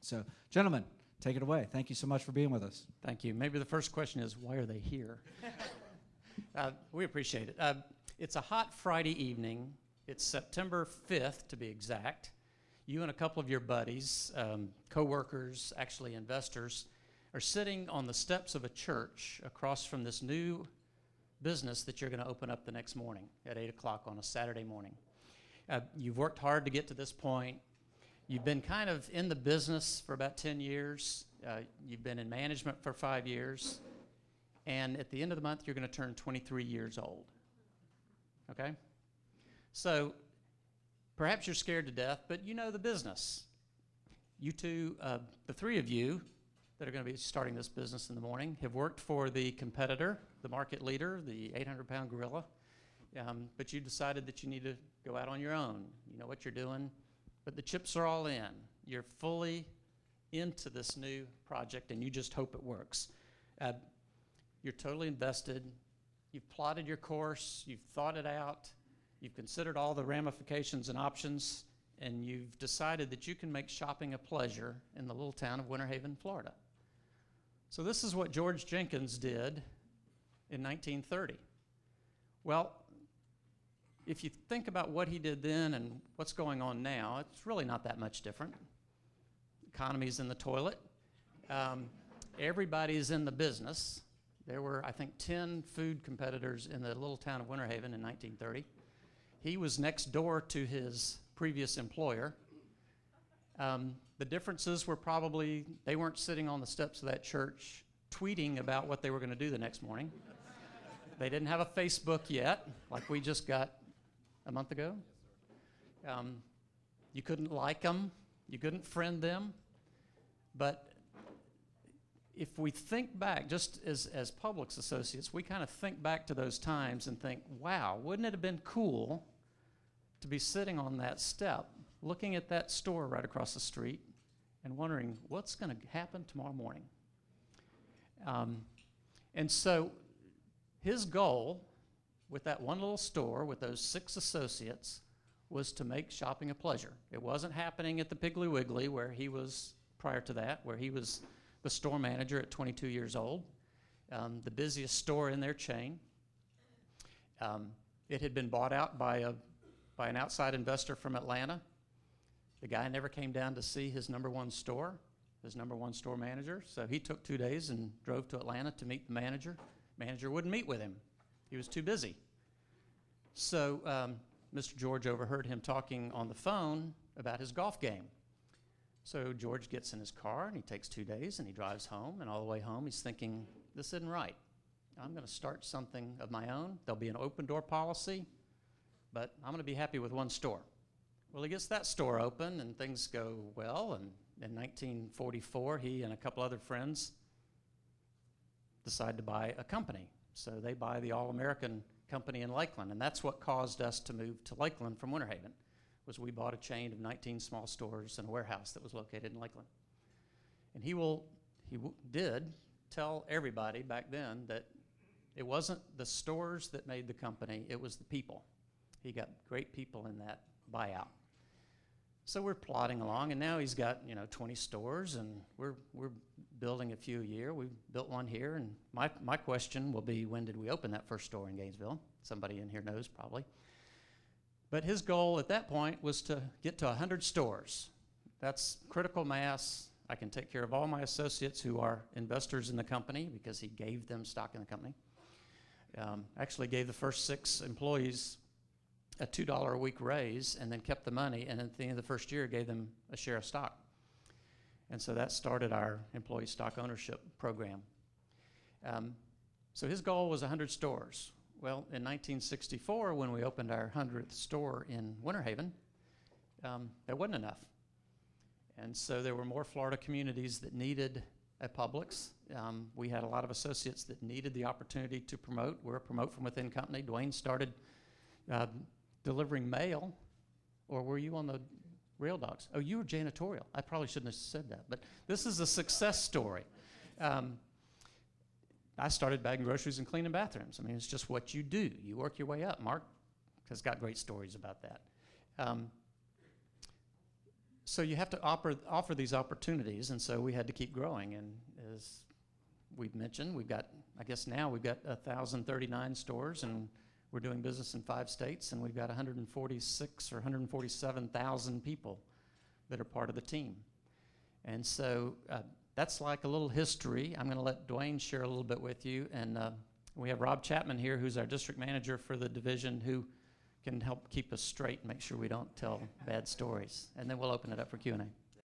So, gentlemen, take it away. Thank you so much for being with us. Thank you. Maybe the first question is, why are they here? We appreciate it. It's a hot Friday evening. It's September 5th, to be exact. You and a couple of your buddies, co-workers, actually investors, are sitting on the steps of a church across from this new business that you're going to open up the next morning at 8 o'clock on a Saturday morning. You've worked hard to get to this point. You've been kind of in the business for about 10 years. You've been in management for 5 years. And at the end of the month, you're going to turn 23 years old. Okay? So perhaps you're scared to death, but you know the business. You two, the three of you that are going to be starting this business in the morning, have worked for the competitor, the market leader, the 800-pound gorilla, but you decided that you need to go out on your own. You know what you're doing, but the chips are all in. You're fully into this new project, and you just hope it works. You're totally invested. You've plotted your course. You've thought it out. You've considered all the ramifications and options, and you've decided that you can make shopping a pleasure in the little town of Winter Haven, Florida. So this is what George Jenkins did in 1930. Well, if you think about what he did then and what's going on now, it's really not that much different. Economy's in the toilet. Everybody's in the business. There were, I think, 10 food competitors in the little town of Winter Haven in 1930. He was next door to his previous employer. The differences were probably they weren't sitting on the steps of that church tweeting about what they were going to do the next morning. They didn't have a Facebook yet, like we just got a month ago. You couldn't like them. You couldn't friend them. But if we think back, just as Publix associates, we kind of think back to those times and think, wow, wouldn't it have been cool to be sitting on that step, looking at that store right across the street and wondering what's going to happen tomorrow morning. And so his goal with that one little store with those 6 associates was to make shopping a pleasure. It wasn't happening at the Piggly Wiggly where he was prior to that, where he was the store manager at 22 years old, the busiest store in their chain. It had been bought out by an outside investor from Atlanta. The guy never came down to see his number one store manager, so he took 2 days and drove to Atlanta to meet the manager. Manager wouldn't meet with him. He was too busy. So Mr. George overheard him talking on the phone about his golf game. So George gets in his car, and he takes 2 days, and he drives home, and all the way home he's thinking, this isn't right. I'm going to start something of my own. There'll be an open-door policy, but I'm going to be happy with one store. Well, he gets that store open, and things go well, and in 1944, he and a couple other friends decide to buy a company. So they buy the All-American company in Lakeland, and that's what caused us to move to Lakeland from Winter Haven, was we bought a chain of 19 small stores and a warehouse that was located in Lakeland. And he did tell everybody back then that it wasn't the stores that made the company, it was the people. He got great people in that buyout. So we're plodding along, and now he's got 20 stores, and we're building a few a year. We've built one here, and my question will be, when did we open that first store in Gainesville? Somebody in here knows probably. But his goal at that point was to get to 100 stores. That's critical mass. I can take care of all my associates who are investors in the company because he gave them stock in the company. Actually gave the first 6 employees a $2 a week raise and then kept the money, and at the end of the first year gave them a share of stock. And so that started our employee stock ownership program. So his goal was 100 stores. Well, in 1964, when we opened our 100th store in Winter Haven, there wasn't enough. And so there were more Florida communities that needed a Publix. We had a lot of associates that needed the opportunity to promote. We're a promote from within company. Dwayne started delivering mail, or were you on the Rail Dogs? Oh, you were janitorial. I probably shouldn't have said that, but this is a success story. I started bagging groceries and cleaning bathrooms. I mean, it's just what you do. You work your way up. Mark has got great stories about that. So you have to offer these opportunities, and so we had to keep growing. And as we've mentioned, we've got 1,039 stores, and we're doing business in 5 states, and we've got 146 or 147,000 people that are part of the team. And so that's like a little history. I'm going to let Dwayne share a little bit with you. And we have Rob Chapman here, who's our district manager for the division, who can help keep us straight and make sure we don't tell bad stories. And then we'll open it up for Q&A.